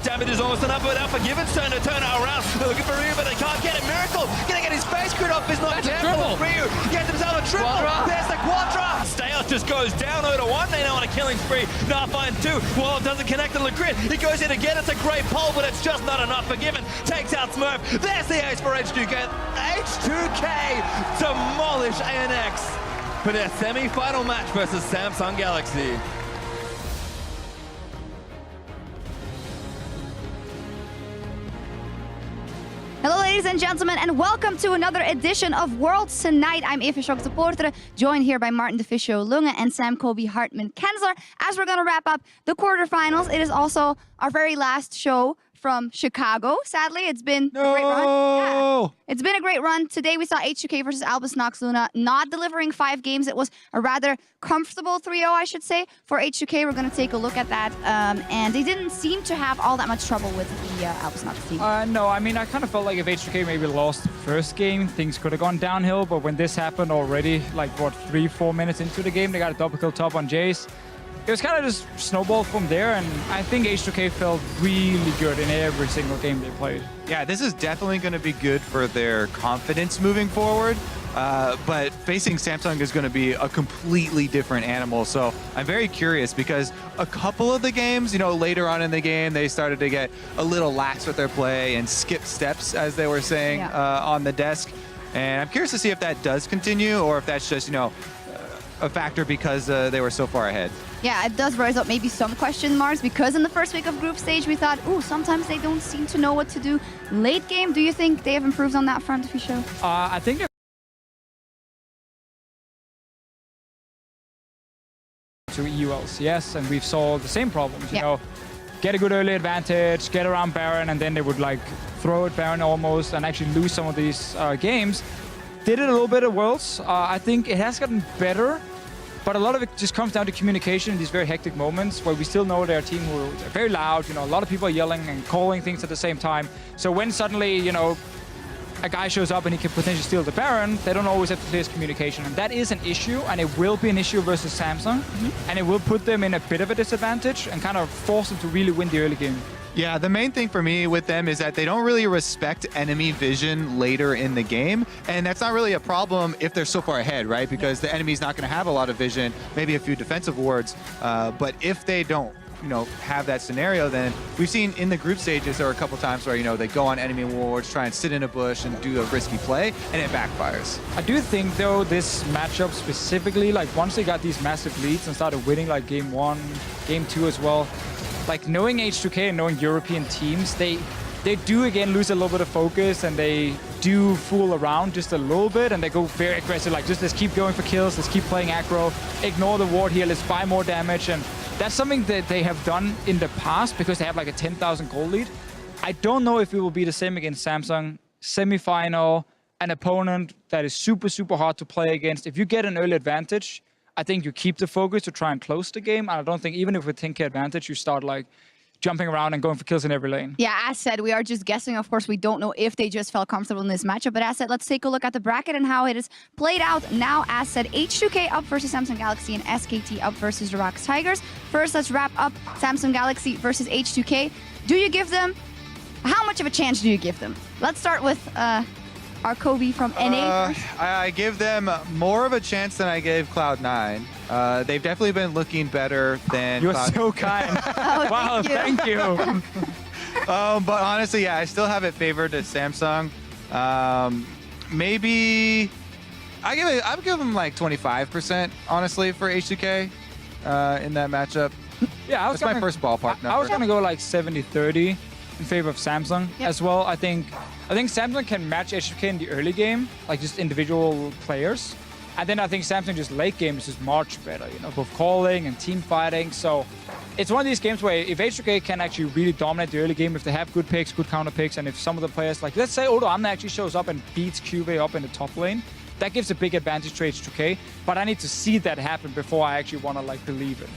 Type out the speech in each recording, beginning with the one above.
Damage is almost enough, but Unforgiven's turn to turn it around. They're looking for Ryu, but they can't get it. Miracle gonna get his face crit off. He's not careful. Ryu gets himself a triple. There's the Quadra. Stales just goes down 0-1. They know on a killing spree. Nafine 2. Wall doesn't connect on the crit. He goes in again. It's a great pull, but it's just not enough. Forgiven takes out Smurf. There's the ace for H2K. H2K demolish ANX for their semi-final match versus Samsung Galaxy. Hello ladies and gentlemen, and welcome to another edition of Worlds Tonight. I'm Sjokz supporter, joined here by Martin Deficio Lunge and Sam Kobe Hartman Kensler. As we're going to wrap up the quarterfinals, it is also our very last show from Chicago. Sadly, it's been a great run. Yeah, it's been a great run. Today we saw H2K versus Albus Nox Luna not delivering 5 games. It was a rather comfortable 3-0, I should say, for H2K. We're going to take a look at that. And they didn't seem to have all that much trouble with the Albus Nox team. No, I mean, I kind of felt like if H2K maybe lost the first game, things could have gone downhill. But when this happened already, like, what, 3-4 minutes into the game, they got a double kill top on Jace. It was kind of just snowballed from there, and I think H2K felt really good in every single game they played. Yeah, this is definitely going to be good for their confidence moving forward, but facing Samsung is going to be a completely different animal, so I'm very curious because a couple of the games, you know, later on in the game, they started to get a little lax with their play and skip steps, as they were saying, on the desk, and I'm curious to see if that does continue or if that's just, you know, a factor because they were so far ahead. Yeah, it does raise up maybe some question marks because in the first week of group stage we thought, ooh, sometimes they don't seem to know what to do late game. Do you think they have improved on that front, Deficio? I think to EULs, yes, and we've saw the same problems, you know, get a good early advantage, get around Baron, and then they would like throw it Baron almost and actually lose some of these games. Did it a little bit at Worlds. I think it has gotten better. But a lot of it just comes down to communication in these very hectic moments where we still know their team who are very loud, you know, a lot of people are yelling and calling things at the same time. So when suddenly, you know, a guy shows up and he can potentially steal the Baron, they don't always have to face communication. And that is an issue, and it will be an issue versus Samsung. And it will put them in a bit of a disadvantage and kind of force them to really win the early game. Yeah, the main thing for me with them is that they don't really respect enemy vision later in the game, and that's not really a problem if they're so far ahead, right? Because the enemy's not going to have a lot of vision, maybe a few defensive wards, but if they don't, you know, have that scenario, then we've seen in the group stages there are a couple times where, you know, they go on enemy wards, try and sit in a bush and do a risky play, and it backfires. I do think, though, this matchup specifically, like once they got these massive leads and started winning like game 1, game 2 as well, like knowing H2K and knowing European teams, they do again lose a little bit of focus and they do fool around just a little bit and they go very aggressive, like just let's keep going for kills, let's keep playing aggro, ignore the ward here, let's buy more damage. And that's something that they have done in the past because they have like a 10,000 gold lead. I don't know if it will be the same against Samsung. Semi-final, an opponent that is super, super hard to play against. If you get an early advantage, I think you keep the focus to try and close the game. And I don't think even if with 10k advantage, you start like jumping around and going for kills in every lane. Yeah, as said, we are just guessing. Of course, we don't know if they just felt comfortable in this matchup. But as said, let's take a look at the bracket and how it is played out now. As said, H2K up versus Samsung Galaxy and SKT up versus the Rocks Tigers. First, let's wrap up Samsung Galaxy versus H2K. Do you give them... How much of a chance do you give them? Let's start with... our Kobe from NA. I give them more of a chance than I gave Cloud9. They've definitely been looking better than You're Cloud9. so kind. Oh, wow, thank you. But honestly, yeah, I still have it favored to Samsung. Maybe I'd give them like 25%, honestly, for H2K in that matchup. Yeah, that's my first ballpark number. I was gonna go like 70-30 in favor of Samsung as well. I think Samsung can match H2K in the early game, like just individual players. And then I think Samsung just late game is just much better, you know, both calling and team fighting. So it's one of these games where if H2K can actually really dominate the early game, if they have good picks, good counter picks, and if some of the players, like let's say Odo Amna actually shows up and beats QV up in the top lane, that gives a big advantage to H2K. But I need to see that happen before I actually want to like believe it.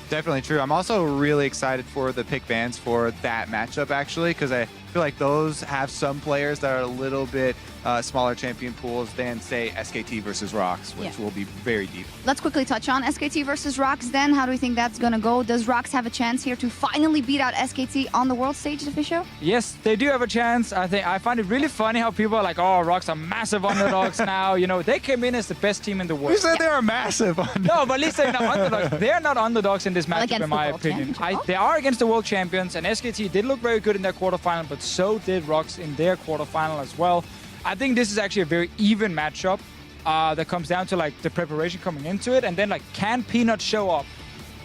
Definitely true. I'm also really excited for the pick bans for that matchup, actually, because I feel feel like those have some players that are a little bit smaller champion pools than, say, SKT versus Rocks, which will be very deep. Let's quickly touch on SKT versus Rocks then. How do we think that's going to go? Does Rocks have a chance here to finally beat out SKT on the world stage, Deficio? Yes, they do have a chance. I find it really funny how people are like, oh, Rocks are massive underdogs now. You know, they came in as the best team in the world. Who said they are massive underdogs? No, but at least they're not underdogs. They're not underdogs in this matchup, in my opinion. They are against the world champions, and SKT did look very good in their quarterfinal, but so did Rocks in their quarterfinal as well. I think this is actually a very even matchup that comes down to like the preparation coming into it, and then like can Peanut show up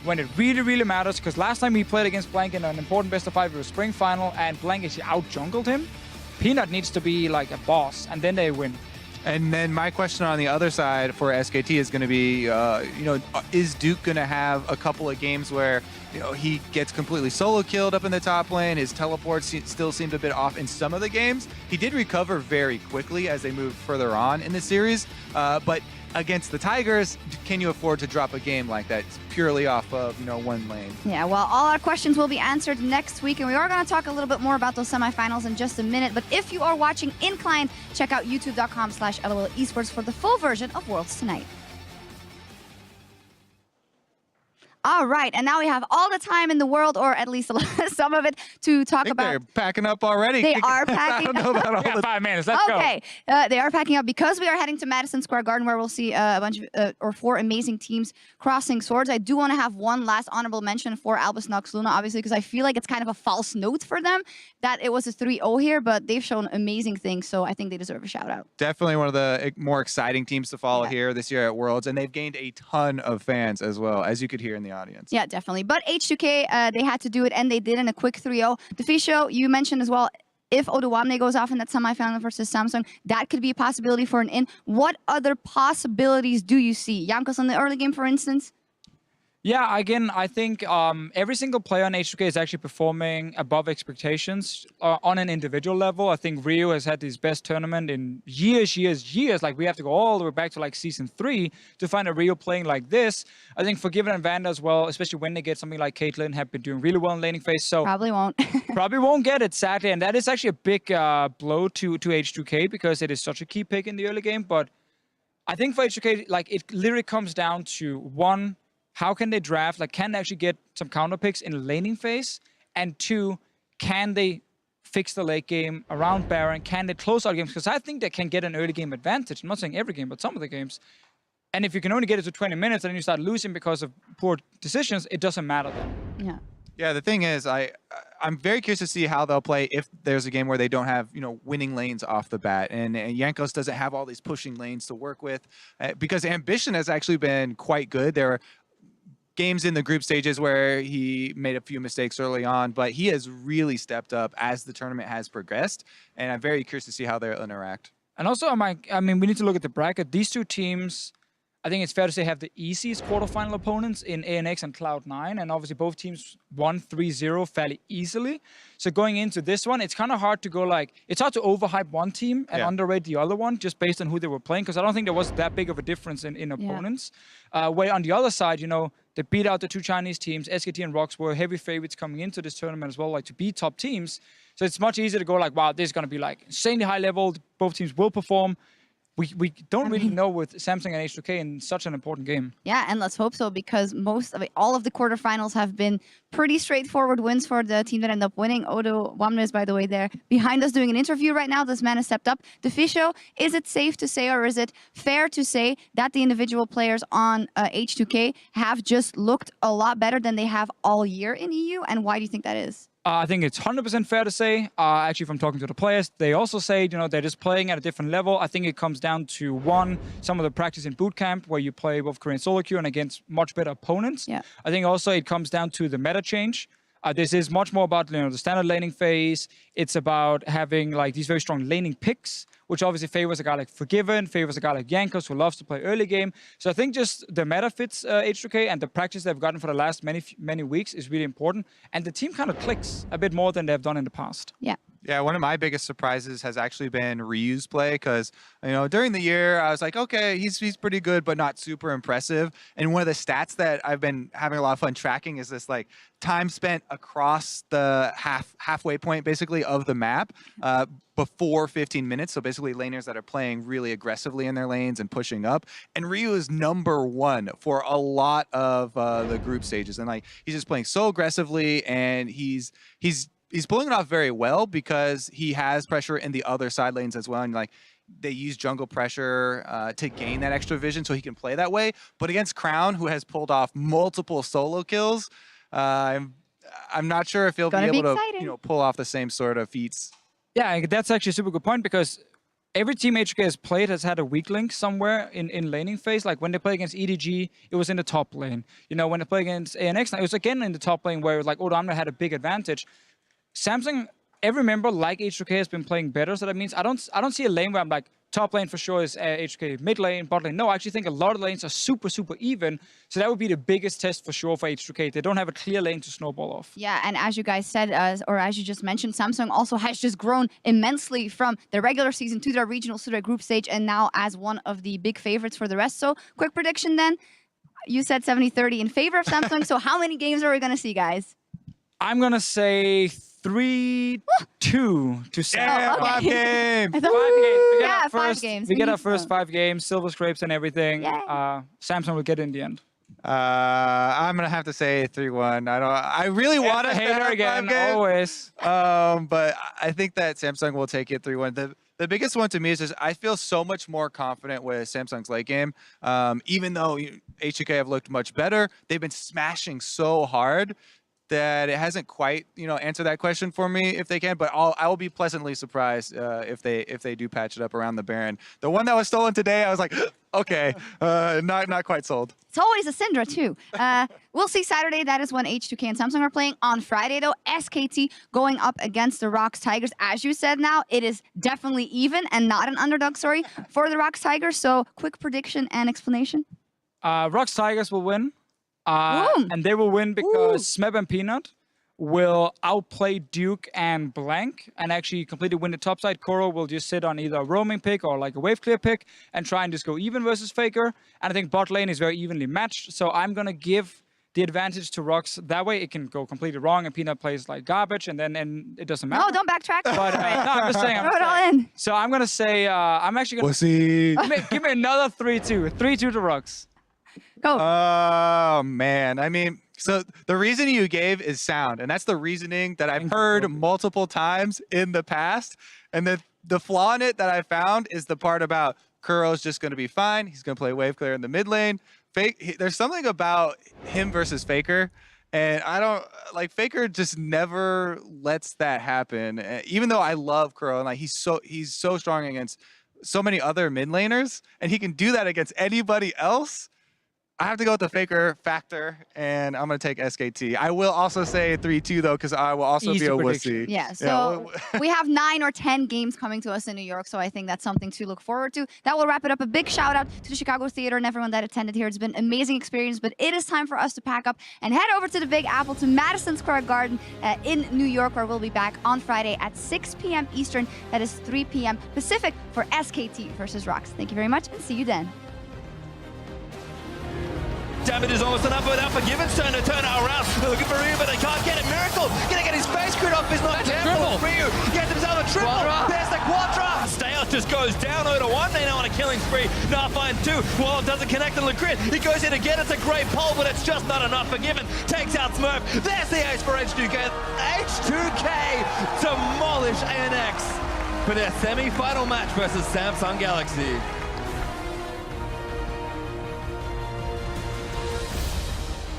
when it really, really matters? Because last time we played against Blank in an important best of 5 spring final, and Blank actually out-jungled him. Peanut needs to be like a boss, and then they win. And then my question on the other side for SKT is going to be, is Duke going to have a couple of games where, he gets completely solo killed up in the top lane? His teleports still seemed a bit off in some of the games. He did recover very quickly as they moved further on in the series, but against the Tigers, can you afford to drop a game like that purely off of, one lane? Yeah, well, all our questions will be answered next week, and we are going to talk a little bit more about those semifinals in just a minute. But if you are watching in client, check out youtube.com/LOL Esports for the full version of Worlds Tonight. All right, and now we have all the time in the world, or at least some of it, to talk about. They're packing up already. They are packing up. I don't know about all the 5 minutes, let's go. Okay, they are packing up because we are heading to Madison Square Garden, where we'll see a bunch of, or 4 amazing teams crossing swords. I do want to have one last honorable mention for Albus Nox Luna, obviously, because I feel like it's kind of a false note for them that it was a 3-0 here, but they've shown amazing things, so I think they deserve a shout out. Definitely one of the more exciting teams to follow here this year at Worlds, and they've gained a ton of fans as well, as you could hear in the audience. Yeah, definitely. But H2K, they had to do it, and they did in a quick 3-0. Deficio, you mentioned as well, if Oduwamne goes off in that semifinal versus Samsung, that could be a possibility for an in. What other possibilities do you see? Jankos in the early game, for instance? Yeah, again, I think every single player on H2K is actually performing above expectations on an individual level. I think Rio has had his best tournament in years. Like, we have to go all the way back to, like, Season 3 to find a Rio playing like this. I think Forgiven and Vanda as well, especially when they get something like Caitlyn, have been doing really well in laning phase. So probably won't. Probably won't get it, sadly. And that is actually a big blow to H2K because it is such a key pick in the early game. But I think for H2K, like, it literally comes down to, one, how can they draft? Like, can they actually get some counter picks in the laning phase? And 2, can they fix the late game around Baron? Can they close out games? Because I think they can get an early game advantage. I'm not saying every game, but some of the games. And if you can only get it to 20 minutes and then you start losing because of poor decisions, it doesn't matter then. Yeah. Yeah, the thing is, I'm very curious to see how they'll play if there's a game where they don't have, winning lanes off the bat. And Jankos doesn't have all these pushing lanes to work with because Ambition has actually been quite good. There are games in the group stages where he made a few mistakes early on, but he has really stepped up as the tournament has progressed, and I'm very curious to see how they'll interact. And also, I mean, we need to look at the bracket. These two teams, I think it's fair to say, have the easiest quarterfinal opponents in ANX and Cloud9, and obviously both teams won 3-0 fairly easily. So going into this one, it's kind of hard to go like, it's hard to overhype one team and underrate the other one just based on who they were playing, because I don't think there was that big of a difference in opponents. Where on the other side, they beat out the 2 Chinese teams. SKT and Rocks were heavy favorites coming into this tournament as well, like to be top teams. So it's much easier to go like, wow, this is going to be like insanely high level. Both teams will perform. We don't really know with Samsung and H2K in such an important game. Yeah, and let's hope so, because all of the quarterfinals have been pretty straightforward wins for the team that ended up winning. Odo Wamna is, by the way, there behind us doing an interview right now. This man has stepped up. Deficio, is it safe to say, or is it fair to say that the individual players on H2K have just looked a lot better than they have all year in EU? And why do you think that is? I think it's 100% fair to say. Actually, from talking to the players, they also say, they're just playing at a different level. I think it comes down to, one, some of the practice in boot camp where you play both Korean solo queue and against much better opponents. Yeah. I think also it comes down to the meta change. This is much more about the standard laning phase. It's about having like these very strong laning picks, which obviously favors a guy like Forgiven, favors a guy like Jankos, who loves to play early game. So I think just the meta fits H2K, and the practice they've gotten for the last many weeks is really important. And the team kind of clicks a bit more than they've done in the past. Yeah. Yeah, one of my biggest surprises has actually been Ryu's play because, during the year I was like, okay, he's pretty good, but not super impressive. And one of the stats that I've been having a lot of fun tracking is this like time spent across the halfway point basically of the map before 15 minutes. So basically laners that are playing really aggressively in their lanes and pushing up. And Ryu is #1 for a lot of the group stages. And like he's just playing so aggressively, and he's pulling it off very well because he has pressure in the other side lanes as well. And like they use jungle pressure to gain that extra vision so he can play that way. But against Crown, who has pulled off multiple solo kills, I'm not sure if he'll be able to pull off the same sort of feats. Yeah, that's actually a super good point because every team H2K has played has had a weak link somewhere in laning phase. Like when they play against EDG, it was in the top lane. When they play against ANX, it was again in the top lane where like Odamna had a big advantage. Samsung, every member like H2K has been playing better, so that means I don't see a lane where I'm like, top lane for sure is H2K, mid lane, bot lane. No, I actually think a lot of lanes are super, super even, so that would be the biggest test for sure for H2K. They don't have a clear lane to snowball off. Yeah, and as you guys said, or as you just mentioned, Samsung also has just grown immensely from the regular season to their regional, to their group stage, and now as one of the big favorites for the rest. So, quick prediction then. You said 70-30 in favor of Samsung, so how many games are we going to see, guys? I'm going to say 3-2 to Sam. Yeah, 5 games. 5 games. Yeah, 5 games. We get our first 5 games, silver scrapes and everything. Samsung will get it in the end. I'm gonna have to say 3-1. I really want to hater again, always. But I think that Samsung will take it 3-1. The biggest one to me is just I feel so much more confident with Samsung's late game. Even though H2K have looked much better, they've been smashing so hard that it hasn't quite, answered that question for me if they can. But I will be pleasantly surprised if they do patch it up around the Baron. The one that was stolen today, I was like, okay, not quite sold. It's always a Syndra too. We'll see Saturday. That is when H2K and Samsung are playing. On Friday though, SKT going up against the ROX Tigers. As you said, now it is definitely even and not an underdog story for the ROX Tigers. So quick prediction and explanation. ROX Tigers will win. And they will win because Smeb and Peanut will outplay Duke and Blank and actually completely win the top side. Koro will just sit on either a roaming pick or like a wave clear pick and try and just go even versus Faker. And I think bot lane is very evenly matched. So I'm going to give the advantage to ROX. That way it can go completely wrong and Peanut plays like garbage and it doesn't matter. No, don't backtrack. But no, I'm just saying. Throw it all in. So I'm going to say, I'm actually going to give me another 3-2. 3-2 to ROX. Go. Oh, man. I mean, so the reasoning you gave is sound, and that's the reasoning that I've heard multiple times in the past. And the flaw in it that I found is the part about Kuro's just going to be fine. He's going to play wave clear in the mid lane. There's something about him versus Faker, and I don't like Faker just never lets that happen. Even though I love Kuro and like he's so strong against so many other mid laners, and he can do that against anybody else. I have to go with the Faker factor, and I'm going to take SKT. I will also say 3-2, though, because I will also be a wussy. Yeah, so we have 9 or 10 games coming to us in New York, so I think that's something to look forward to. That will wrap it up. A big shout-out to the Chicago Theater and everyone that attended here. It's been an amazing experience, but it is time for us to pack up and head over to the Big Apple to Madison Square Garden in New York, where we'll be back on Friday at 6 p.m. Eastern. That is 3 p.m. Pacific for SKT versus ROX. Thank you very much, and see you then. Damage is almost enough, but Unforgiven's turn to turn it around. They're looking for Ryu, but they can't get it. Miracle gonna get his face screwed off. He's not careful. Ryu gets himself a triple. There's the Quadra. Stale just goes down 0-1. They know on a killing spree. Nafine 2. Wall doesn't connect to the crit. He goes in again. It's a great pull, but it's just not enough. Forgiven takes out Smurf. There's the ace for H2K. H2K demolish ANX for their semi-final match versus Samsung Galaxy.